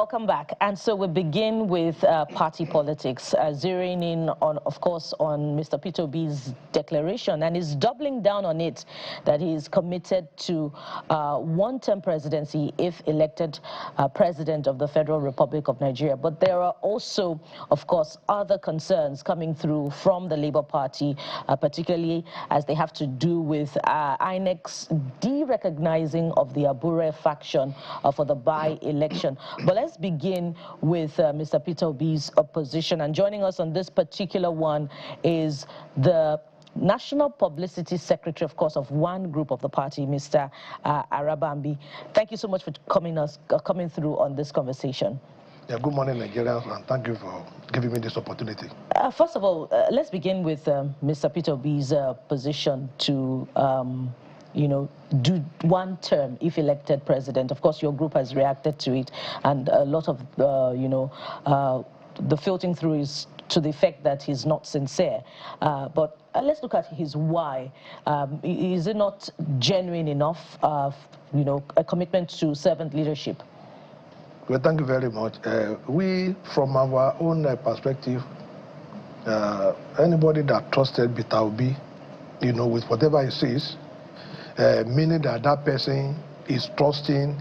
Welcome back. And so we begin with party politics, zeroing in on, of course, on Mr. Peter Obi's declaration, and he's doubling down on it, that he's committed to one-term presidency if elected president of the Federal Republic of Nigeria. But there are also, of course, other concerns coming through from the Labour Party, particularly as they have to do with INEC's de-recognizing of the Abure faction for the by-election. But let's begin with Mr. Peter Obi's opposition. And joining us on this particular one is the National Publicity Secretary, of course, of one group of the party, Mr. Arabambi. Thank you so much for coming through on this conversation. Yeah, good morning, Nigerians, and thank you for giving me this opportunity. First of all, let's begin with Mr. Peter Obi's position to you know, do one term if elected president. Of course, your group has reacted to it, and a lot of you know, the filtering through is to the effect that he's not sincere. But let's look at his why. Is it not genuine enough, you know, a commitment to servant leadership? Well, thank you very much. We, from our own perspective, anybody that trusted Peter Obi, you know, with whatever he says, meaning that that person is trusting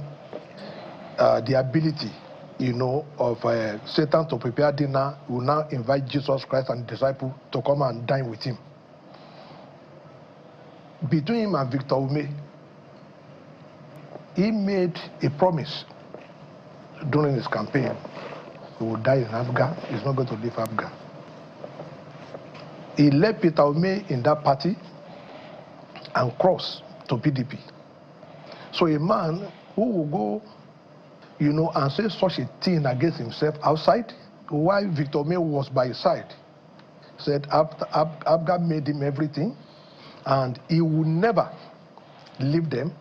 the ability, you know, of Satan to prepare dinner, will now invite Jesus Christ and the disciple to come and dine with him. Between him and Victor Obi, he made a promise during his campaign. He will die in Afghan. He's not going to leave Afghan. He left Peter Obi in that party and crossed to PDP. So a man who will go, you know, and say such a thing against himself outside, while Victor Obi was by his side, said Afghan made him everything, and he would never leave them.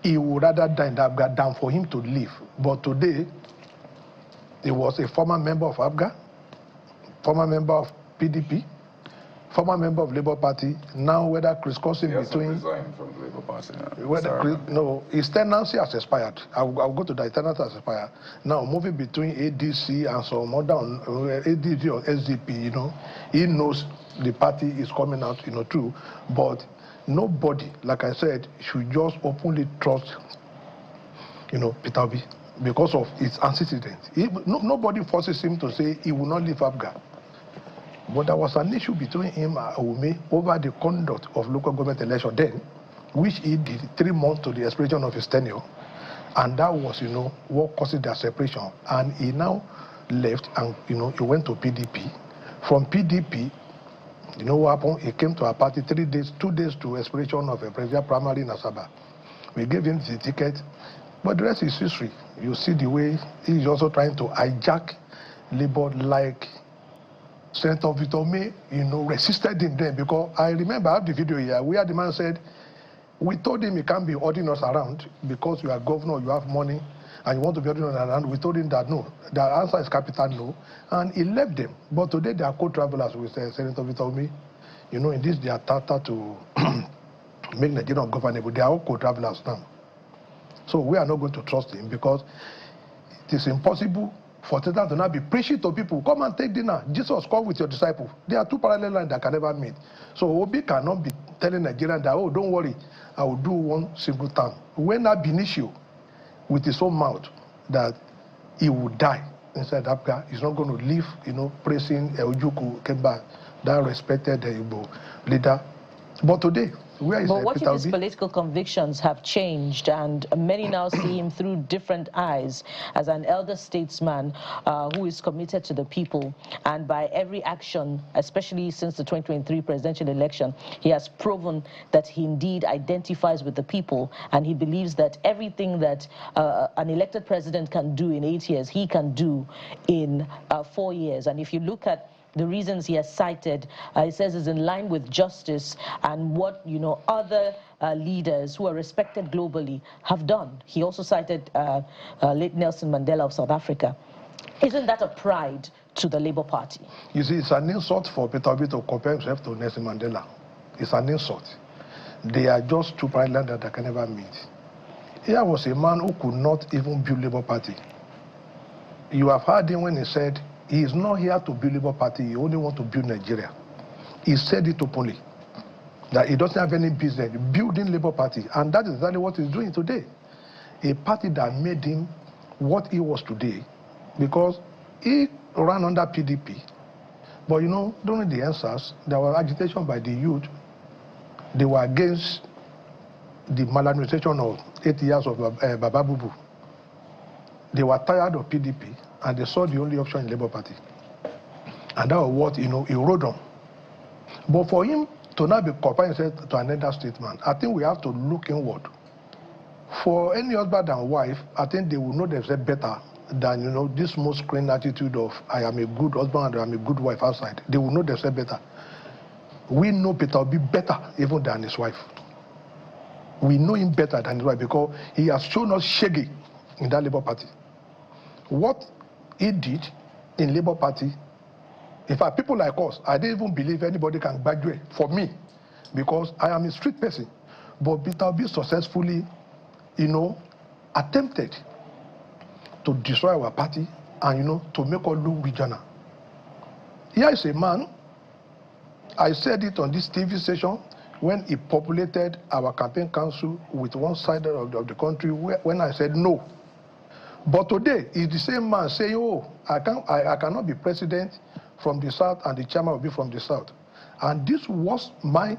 He would rather die in Afghan than for him to leave. But today, he was a former member of Afghan, former member of PDP, former member of Labour Party. Now, whether crisscrossing between... resigned from the Labour Party now. Whether, no, his tenancy has expired. I'll go to that. His tenancy has expired. Now, moving between ADC and some other ADC or SDP, you know, he knows the party is coming out, you know, too. But nobody, like I said, should just openly trust, you know, Peter Obi because of his antecedents. Nobody forces him to say he will not leave Afghan. But there was an issue between him and Umi over the conduct of local government election then, which he did 3 months to the expiration of his tenure. And that was, you know, what caused their separation. And he now left and, you know, he went to PDP. From PDP, you know what happened? He came to our party 2 days to expiration of a presidential primary in Asaba. We gave him the ticket, but the rest is history. You see the way he's also trying to hijack Labour, like Senator Victor Obi, you know, resisted him then, because I remember I have the video here where the man said, we told him he can't be ordering us around because you are governor, you have money, and you want to be ordering us around. We told him that no, the answer is capital no, and he left them. But today they are co-travelers with Senator Victor Obi. You know, in this they are targeted to make Nigeria ungovernable. They are all co-travelers now. So we are not going to trust him because it is impossible for Satan to not be preaching to people, come and take dinner. Jesus, come with your disciples. There are two parallel lines that can never meet. So Obi cannot be telling Nigerians that, oh, don't worry, I will do one single time. When Benicio, with his own mouth, that he would die inside Afghan, he's not going to live, you know, praising Ojuku Kemba, that respected Igbo leader. But today, where is But what Peter if his Obi? political convictions have changed, and many now see him through different eyes as an elder statesman who is committed to the people, and by every action, especially since the 2023 presidential election, he has proven that he indeed identifies with the people, and he believes that everything that an elected president can do in 8 years, he can do in 4 years. And if you look at the reasons he has cited, he says is in line with justice and what, you know, other leaders who are respected globally have done. He also cited late Nelson Mandela of South Africa. Isn't that a pride to the Labour Party? You see, it's an insult for Peter Obi to compare himself to Nelson Mandela. It's an insult. They are just two parallel that can never meet. Here was a man who could not even build Labour Party. You have heard him when he said he is not here to build Labour Party, he only wants to build Nigeria. He said it openly, that he doesn't have any business building Labour Party, and that is exactly what he's doing today. A party that made him what he was today, because he ran under PDP. But you know, during the answers, there was agitation by the youth. They were against the maladministration of 8 years of Baba Bubu. They were tired of PDP, and they saw the only option in Labour Party. And that was what, you know, he rode on. But for him to now be comparing himself to another statement, I think we have to look inward. For any husband and wife, I think they will know themselves better than, you know, this most screen attitude of I am a good husband and I am a good wife outside. They will know themselves better. We know Peter Obi better even than his wife. We know him better than his wife because he has shown us shaggy in that Labour Party. What he did in Labour Party, in fact, people like us, I didn't even believe anybody can graduate for me because I am a street person. But Peter Obi successfully, you know, attempted to destroy our party and, you know, to make us look regional. Here is a man, I said it on this TV station when he populated our campaign council with one side of the country when I said no. But today, is the same man saying, oh, I cannot be president from the south and the chairman will be from the south. And this was my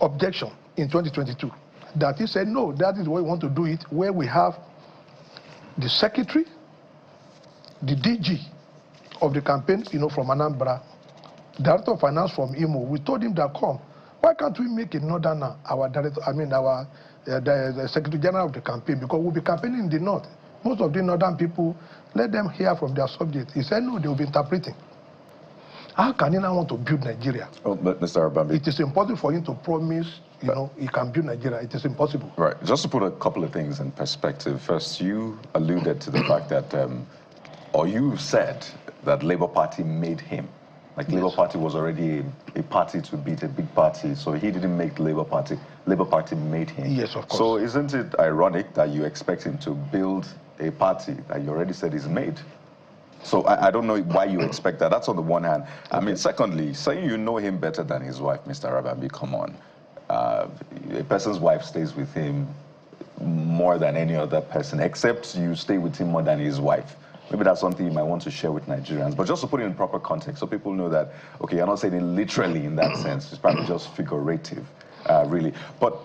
objection in 2022. That he said, no, that is what we want to do it, where we have the secretary, the DG of the campaign, you know, from Anambra, director of finance from Imo. We told him that, come, why can't we make a northerner our director, the secretary general of the campaign, because we'll be campaigning in the north. Most of the northern people, let them hear from their subject. He said, no, they will be interpreting. How can he now want to build Nigeria? Oh, but Mr. Arabambi, it is impossible for him to promise, you know, he can build Nigeria. It is impossible. Right. Just to put a couple of things in perspective. First, you alluded to the fact that, or you said that Labour Party made him. Like, yes. Labour Party was already a party to beat a big party, so he didn't make the Labour Party. Labour Party made him. Yes, of course. So isn't it ironic that you expect him to build a party that you already said is made? So I don't know why you expect that. That's on the one hand. I mean, secondly, saying you know him better than his wife, Mr. Arabambi, come on. A person's wife stays with him more than any other person, except you stay with him more than his wife. Maybe that's something you might want to share with Nigerians. But just to put it in proper context, so people know that, okay, you're not saying it literally in that sense. It's probably just figurative, really. But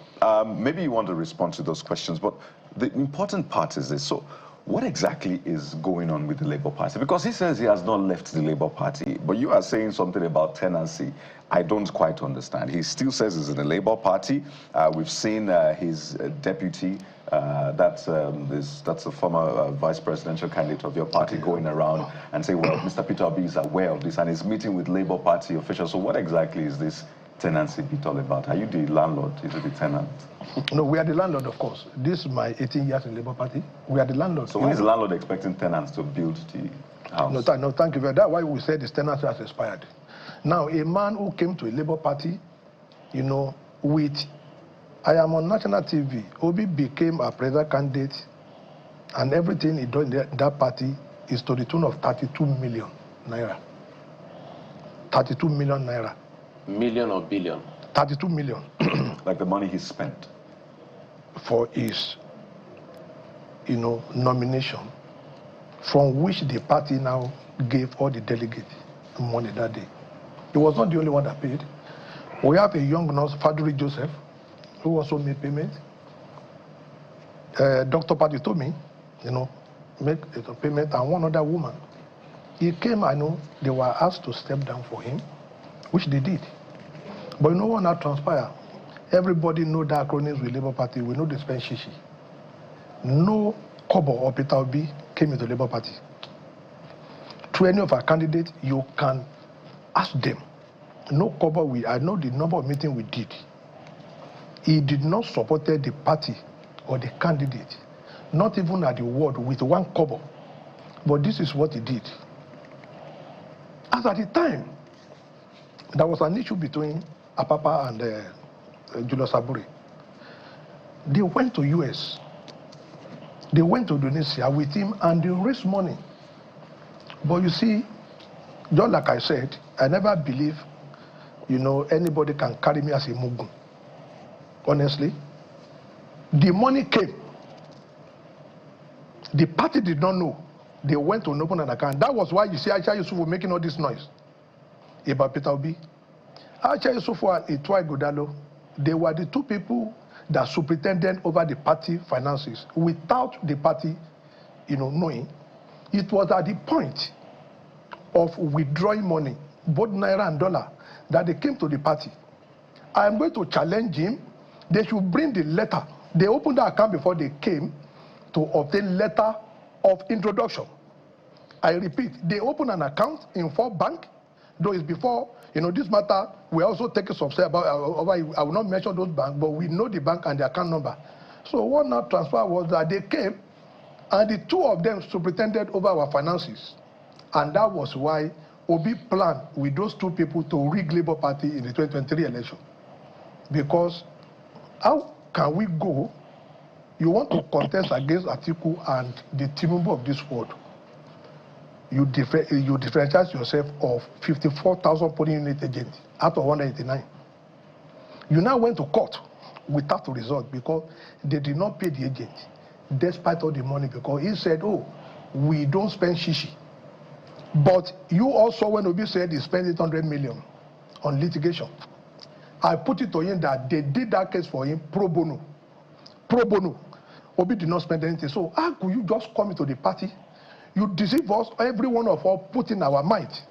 maybe you want to respond to those questions. But the important part is this. So what exactly is going on with the Labour Party? Because he says he has not left the Labour Party, but you are saying something about tenancy. I don't quite understand. He still says he's in the Labour Party. We've seen his deputy, that's a former vice presidential candidate of your party, going around and saying, well, Mr. Peter Obi is aware of this and is meeting with Labour Party officials. So what exactly is this tenancy bit all about? Are you the landlord? Is it the tenant? No, we are the landlord, of course. This is my 18 years in Labour Party. We are the landlord. So when is the landlord expecting tenants to build the house? No, thank you very much. That's why we said this tenancy has expired. Now, a man who came to a Labour Party, you know, with, I am on national TV, Obi became a president candidate, and everything he done in that party is to the tune of 32 million naira. 32 million naira. Million or billion? 32 million. Like the money he spent? For his, you know, nomination, from which the party now gave all the delegates money that day. He was not the only one that paid. We have a young nurse, Faduri Joseph, who also made payment. Dr. Patti told me, you know, make a payment, and one other woman. He came, I know, they were asked to step down for him, which they did. But you know what now transpired? Everybody know that acronyms with Labour Party. We know they spend shishi. No Kobo or Peter Obi came into Labour Party. To any of our candidates, you can ask them. No Kobo, I know the number of meetings we did. He did not support the party or the candidate, not even at the word with one Kobo. But this is what he did. As at the time, there was an issue between Apapa and Julius Abure. They went to US. They went to Indonesia with him, and they raised money But you see, just like I said, I never believe, anybody can carry me as a mugu. Honestly. The money came. The party did not know. They went to open an account. That was why you see Aisha Yusuf was making all this noise about Peter Obi. Aisha Yusuf and Itwai Godalo, they were the two people that superintended over the party finances without the party, knowing. It was at the point of withdrawing money, both Naira and dollar, that they came to the party. I am going to challenge him. They should bring the letter. They opened the account before they came to obtain letter of introduction. I repeat, they opened an account in 4 bank, though it's before, this matter, we also taking some say about, I will not mention those banks, but we know the bank and the account number. So what now transfer was that they came, and the 2 of them superintended over our finances. And that was why Obi planned with those 2 people to rig Labour Party in the 2023 election. Because how can we go? You want to contest against Atiku and the Tinubu of this world. You differentiate yourself of 54,000 polling unit agents out of 189. You now went to court without a result because they did not pay the agent, despite all the money, because he said, oh, we don't spend shishi. But you also, when Obi said he spent 800 million on litigation, I put it to him that they did that case for him pro bono. Pro bono. Obi did not spend anything. So how could you just come into the party? You deceive us, every one of us put in our mind,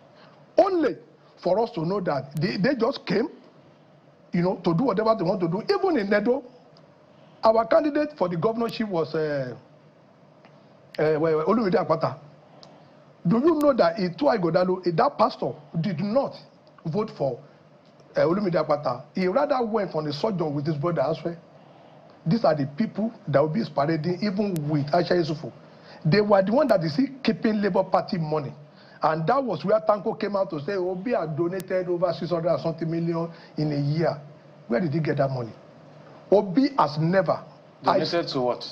only for us to know that they just came, to do whatever they want to do. Even in Nedo, our candidate for the governorship was Olumide Akpata. Do you know that Itwai Godalo, that pastor, did not vote for Olumide Akpata? He rather went on a sojourn with his brother elsewhere. These are the people that will be parading even with Aisha Yusufu. They were the one that is keeping Labour Party money. And that was where Tanko came out to say, Obi had donated over 600 and something million in a year. Where did he get that money? Obi has never. Donated to what?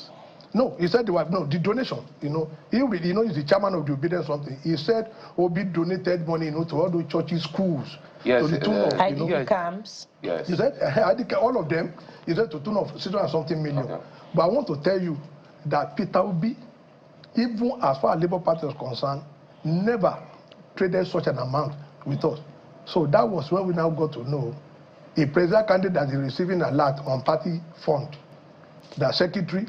No, he said the donation. He's the chairman of the obedience something. He said Obi donated money, to all the churches, schools. Yes, to the tune of, IDP camps. Yes. He said all of them. He said to the tune of 600 and something million. Okay. But I want to tell you that Peter Obi, even as far as Labour Party is concerned, never traded such an amount with us. So that was when we now got to know a presidential candidate that is receiving a lot on party fund. The secretary,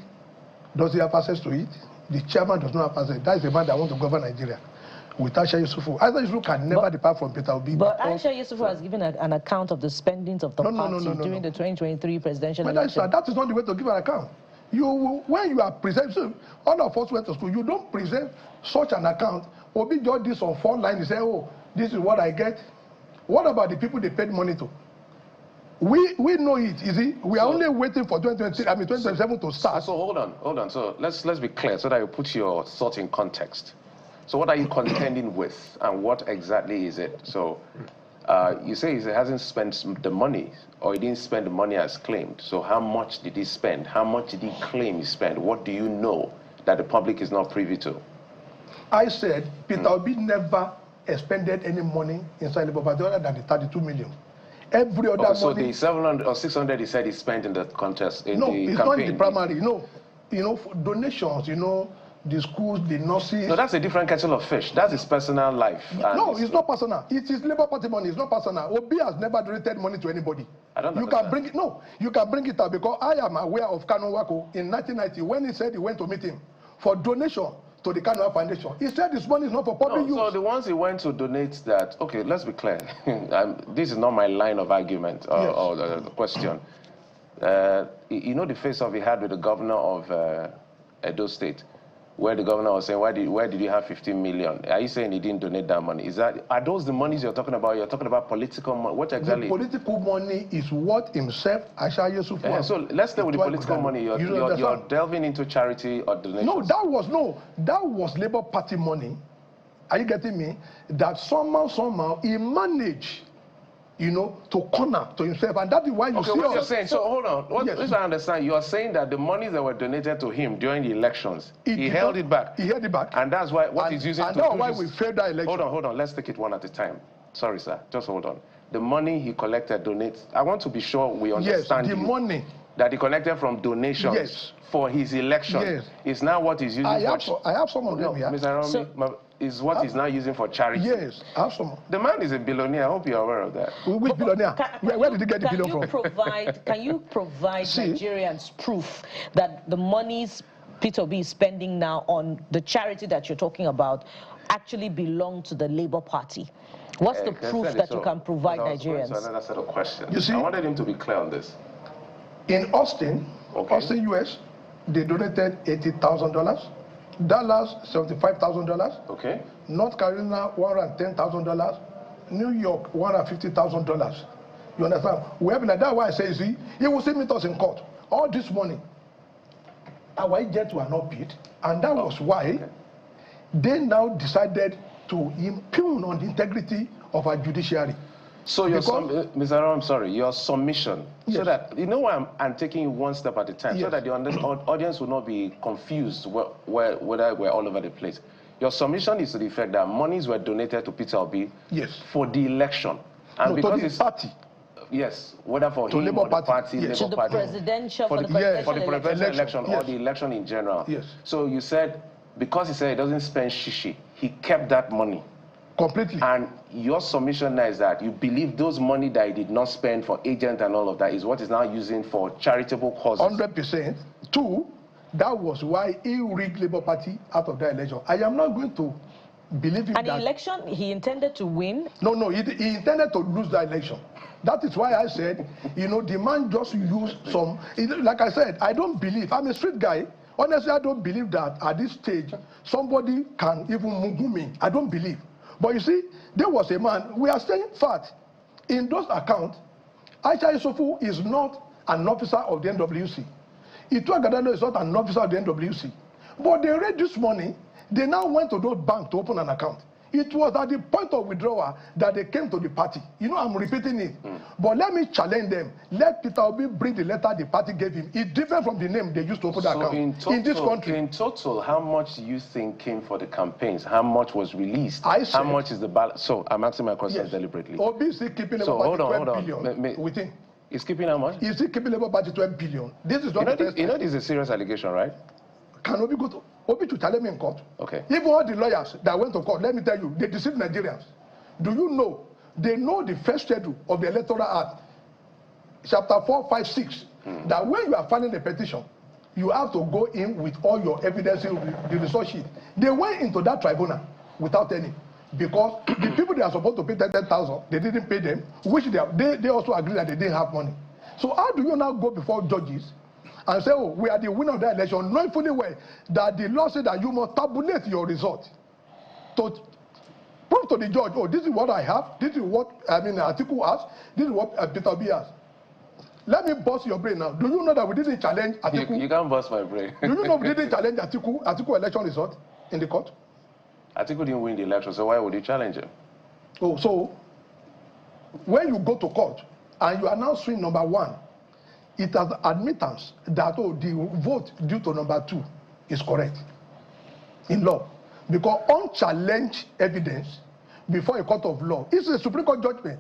does he have access to it? The chairman does not have access. That is the man that wants to govern Nigeria. With Aisha Yusufu. Aisha Yusufu can never depart from Peter Obi. But Aisha Yusufu has given an account of the spendings of the party during the 2023 presidential election. That is not the way to give an account. When you are presenting, all of us went to school, you don't present such an account. Obi just this on 4 lines, you say, oh, this is what I get. What about the people they paid money to? We know it, you see. We are only waiting for 2027 to start. So hold on. So let's be clear so that you put your thought in context. So what are you contending with, and what exactly is it? So you say he hasn't spent the money, or he didn't spend the money as claimed. So how much did he spend? How much did he claim he spent? What do you know that the public is not privy to? I said Peter Obi never expended any money inside Labour Party other than the 32 million. Every other money. So the 700 or 600 he said he spent in the contest, in the campaign. No, it's not in the primary. Donations, the schools, the nurses. No, that's a different kettle of fish. That's his personal life. No, it's not personal. It is Labour Party money. It's not personal. Obi has never donated money to anybody. I don't know. You can bring it. No, you can bring it up because I am aware of Kanu Wako in 1990 when he said he went to meet him for donation to the Kanu Foundation. He said this money is not for public use. So the ones he went to donate that, okay, let's be clear. This is not my line of argument or the question. The face-off he had with the governor of Edo State, where the governor was saying, where did you have 15 million? Are you saying he didn't donate that money? Are those the monies you're talking about? You're talking about political money? What exactly? The political money is what himself, Aisha Yusufu. So let's stay with the political money. You're delving into charity or donations. No, that was Labour Party money. Are you getting me? That somehow he managed you know, to corner to himself. And that is why you see what us. you're saying, so hold on. Yes. If I understand, you are saying that the monies that were donated to him during the elections, he held it back. He held it back. And that's why what he's using and to... that's why we failed that election. Hold on. Let's take it one at a time. Sorry, sir. Just hold on. The money he collected, donates... I want to be sure we understand Yes, the money that he collected from donations for his election is now what he's using I have some of them here. Mr. Arabambi, is what he's now using for charity. Yes, I have some. The man is a billionaire. I hope you're aware of that. Which billionaire? Where did he get the billion from? Can you provide Nigerians proof that the monies Peter Obi is spending now on the charity that you're talking about actually belong to the Labour Party? What's the proof that you can provide Nigerians? Another set of questions. You see, I wanted him to be clear on this. In Austin, Austin, US, they donated $80,000. Dallas, $75,000. Okay. North Carolina, $110,000. New York, $150,000. You understand? We have like that. Why I say, see, he will see meet us in court. All this money, our agents were not paid, and that was why they now decided to impugn on the integrity of our judiciary. So your Mr. Arrow, I'm sorry, your submission, so that, you know why I'm taking you one step at a time, so that the audience will not be confused whether we're all over the place. Your submission is to the effect that monies were donated to Peter Obi for the election. And because to the party. Yes, whether for him Labour or the party, yes. To the presidential, for the presidential election yes. or the election in general. Yes. So you said, because he said he doesn't spend shishi, he kept that money. Completely. And your submission now is that you believe those money that he did not spend for agent and all of that is what he's now using for charitable causes. 100%. Two, that was why he rigged Labour Party out of that election. I am not going to believe in that. And the election, he intended to win? No, he intended to lose the election. That is why I said, you know, the man just used some, like I said, I don't believe, I'm a street guy. Honestly, I don't believe that at this stage, somebody can even move me. I don't believe. But you see, there was a man, we are saying fact. In those accounts, Aisha Yusufu is not an officer of the NWC. Itu Agadano is not an officer of the NWC. But they raised this money, they now went to those banks to open an account. It was at the point of withdrawal that they came to the party. You know, I'm repeating it. But let me challenge them. Let Peter Obi bring the letter the party gave him. It's different from the name they used to open the account in this country. In total, how much do you think came for the campaigns? How much was released? How much is the balance? So I'm asking my question deliberately. Obi is still keeping about 12 billion with him. He's keeping how much? He's still keeping about 12 billion. This is not you know this is a serious allegation, right? Can Obi go to Obi to challenge me in court? Okay. Even all the lawyers that went to court, let me tell you, they deceived Nigerians. Do you know? They know the first schedule of the Electoral Act, chapter 4, 5, 6, that when you are filing a petition, you have to go in with all your evidence, the resource sheet. They went into that tribunal without any, because the people they are supposed to pay 10,000, they didn't pay them, which they also agreed that they didn't have money. So how do you now go before judges and say, oh, we are the winner of that election, knowing fully well that the law said that you must tabulate your result to prove to the judge, oh, this is what I have, this is what, Atiku has, this is what Peter Obi has. Let me bust your brain now. Do you know that we didn't challenge Atiku? You can't bust my brain. Do you know we didn't challenge Atiku election result in the court? Atiku didn't win the election, so why would you challenge him? Oh, so when you go to court and you are now suing number 1, it has admittance that the vote due to number 2 is correct in law. Because unchallenged evidence before a court of law is a Supreme Court judgment.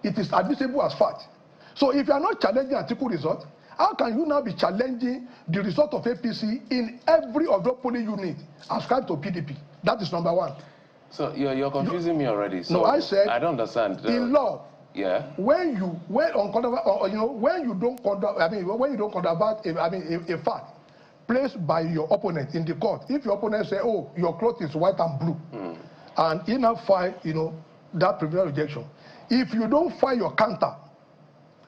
It is admissible as fact. So if you are not challenging Atiku result, how can you now be challenging the result of APC in every of the polling unit ascribed to PDP? That is number 1. So you're confusing me already. So no, I said I don't understand. In law, when you don't controvert a fact placed by your opponent in the court, if your opponent say, oh, your cloth is white and blue, and he now file that preliminary rejection, if you don't file your counter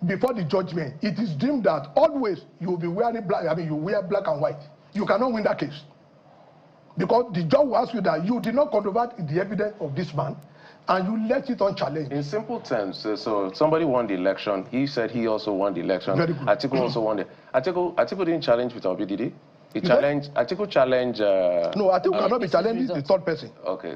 before the judgment, it is deemed that always you will be wearing black. You wear black and white. You cannot win that case because the judge will ask you that you did not controvert the evidence of this man, and you let it unchallenged. In simple terms, so somebody won the election. He said he also won the election. Very good. Atiku also won the. Atiku didn't challenge Peter Obi, did he? Atiku challenged. No, Atiku cannot be challenging the third person. Okay.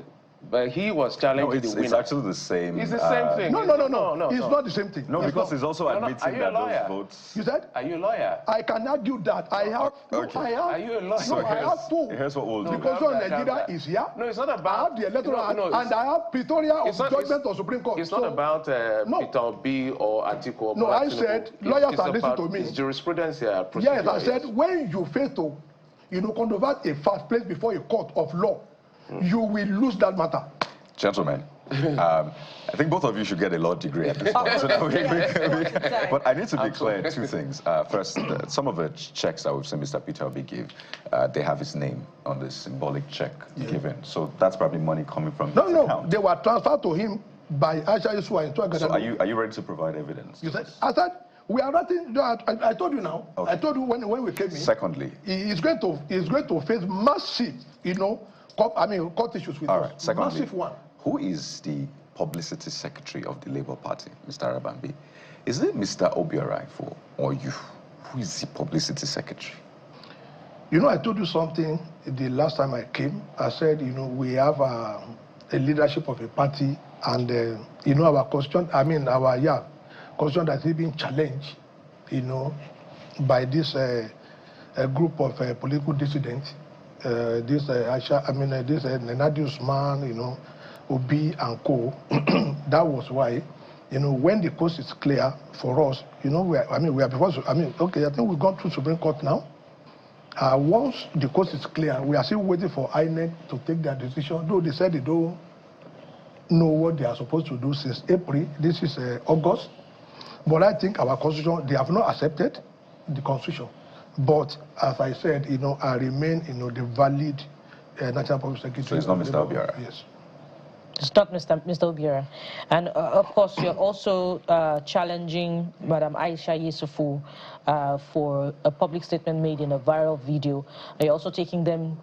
But he was challenging the winner. It's actually the same. It's the same thing. No. It's not the same thing. No, because he's also admitting that those votes. You said? Are you a lawyer? I can argue that. I have. Okay. Are you a lawyer? So I have two. Here's what we'll do. Because Nigeria is here. No, it's not about. I have the electoral act, and I have Pretoria of judgment of Supreme Court. It's not about Peter Obi or Atiku. No, I said lawyers are listening to me. It's jurisprudence here. Yes, I said when you fail to, controvert a fact placed before a court of law, you will lose that matter. Gentlemen, I think both of you should get a law degree at this point. So but I need to declare two things. First, some of the checks that we've seen Mr. Peter Obi give, they have his name on the symbolic check given. So that's probably money coming from his account. No, they were transferred to him by Aisha Yusuf. So are you ready to provide evidence? You said, I said, we are writing. I told you now. Okay. I told you when we came in. Secondly, he's going to face massive, court issues with us. Secondly, massive one. Who is the publicity secretary of the Labour Party, Mr. Arabambi? Is it Mr. Obi or you? Who is the publicity secretary? I told you something the last time I came. I said, we have a leadership of a party, and our constitution. Constitution that is being challenged, by this group of political dissidents. This Nadius man, Obi and co. That was why, when the coast is clear for us, we are before. Okay, I think we've gone through Supreme Court now. Once the coast is clear, we are still waiting for INEC to take their decision. Though they said they don't know what they are supposed to do since April. This is August. But I think our constitution, they have not accepted the constitution. But as I said, I remain, the valid National Public Secretary. So it's not Mr. Obiora? Yes. It's not Mr. Obiora. And of course, you're also challenging Madam Aisha Yesufu for a public statement made in a viral video. You're also taking them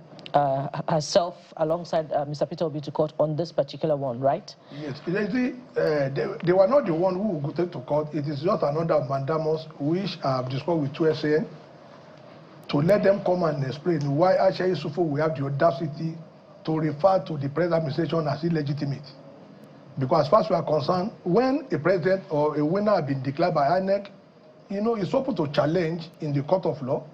herself alongside Mr. Peter Obi to court on this particular one, right? Yes. They were not the one who would go to court. It is just another mandamus which I have discussed with 2SAN to let them come and explain why Aisha Yesufu will have the audacity to refer to the present administration as illegitimate. Because as far as we are concerned, when a president or a winner has been declared by INEC, it's open to challenge in the court of law.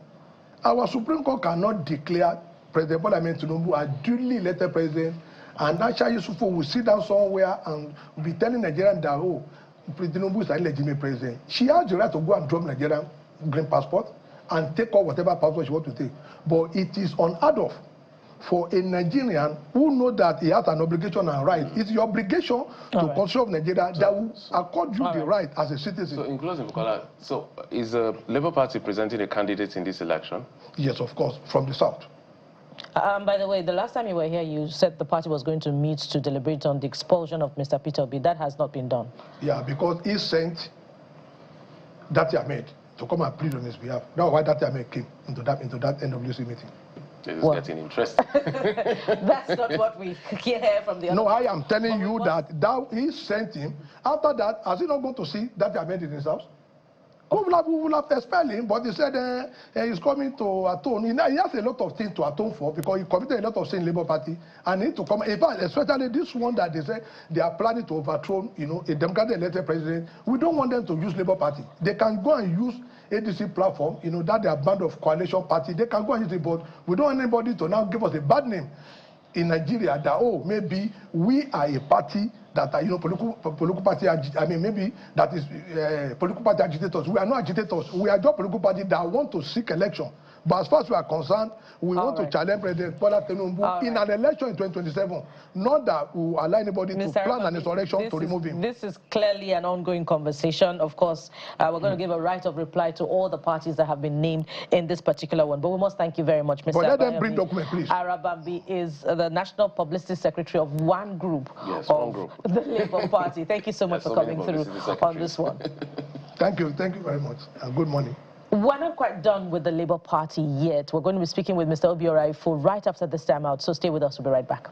Our Supreme Court cannot declare President Bola Ahmed Tinubu a duly elected president, and Aisha Yesufu will sit down somewhere and be telling Nigerians that, Tinubu is an illegitimate president. She has the right to go and drop Nigerian green passport and take out whatever passport she wants to take. But it is unheard of for a Nigerian who knows that he has an obligation and right. It's your obligation to conserve Nigeria that will accord you the right as a citizen. So in closing, Bukola, so is the Labour Party presenting a candidate in this election? Yes, of course, from the south. By the way, the last time you were here, you said the party was going to meet to deliberate on the expulsion of Mr. Peter Obi. That has not been done. Yeah, because he sent Dati Ahmed to come and plead on his behalf. That's why Dati Ahmed came into that NWC meeting. This is getting interesting. That's not what we hear from the other. No, I am telling you that he sent him. After that, has he not going to see Dati Ahmed in his house? We will have expelled him, but he said he's coming to atone. He has a lot of things to atone for because he committed a lot of sin in Labour Party and need to come. In fact, especially this one that they say they are planning to overthrow, a democratic elected president. We don't want them to use Labour Party. They can go and use ADC platform, that they are band of coalition party. They can go and use it, but we don't want anybody to now give us a bad name in Nigeria that, maybe we are a party that are, political party, maybe that is political party agitators. We are not agitators. We are just political party that want to seek election. But as far as we are concerned, we want to challenge President Bola Tinubu in an election in 2027. Not that we will allow anybody to plan an insurrection to remove him. This is clearly an ongoing conversation. Of course, we're going to give a right of reply to all the parties that have been named in this particular one. But we must thank you very much, Mr. But let them bring document, please. Arabambi is the National Publicity Secretary of one group of the Labour Party. Thank you so much for coming through on this one. Thank you very much, and good morning. We're not quite done with the Labour Party yet. We're going to be speaking with Mr. Obi right after this time out, so stay with us. We'll be right back.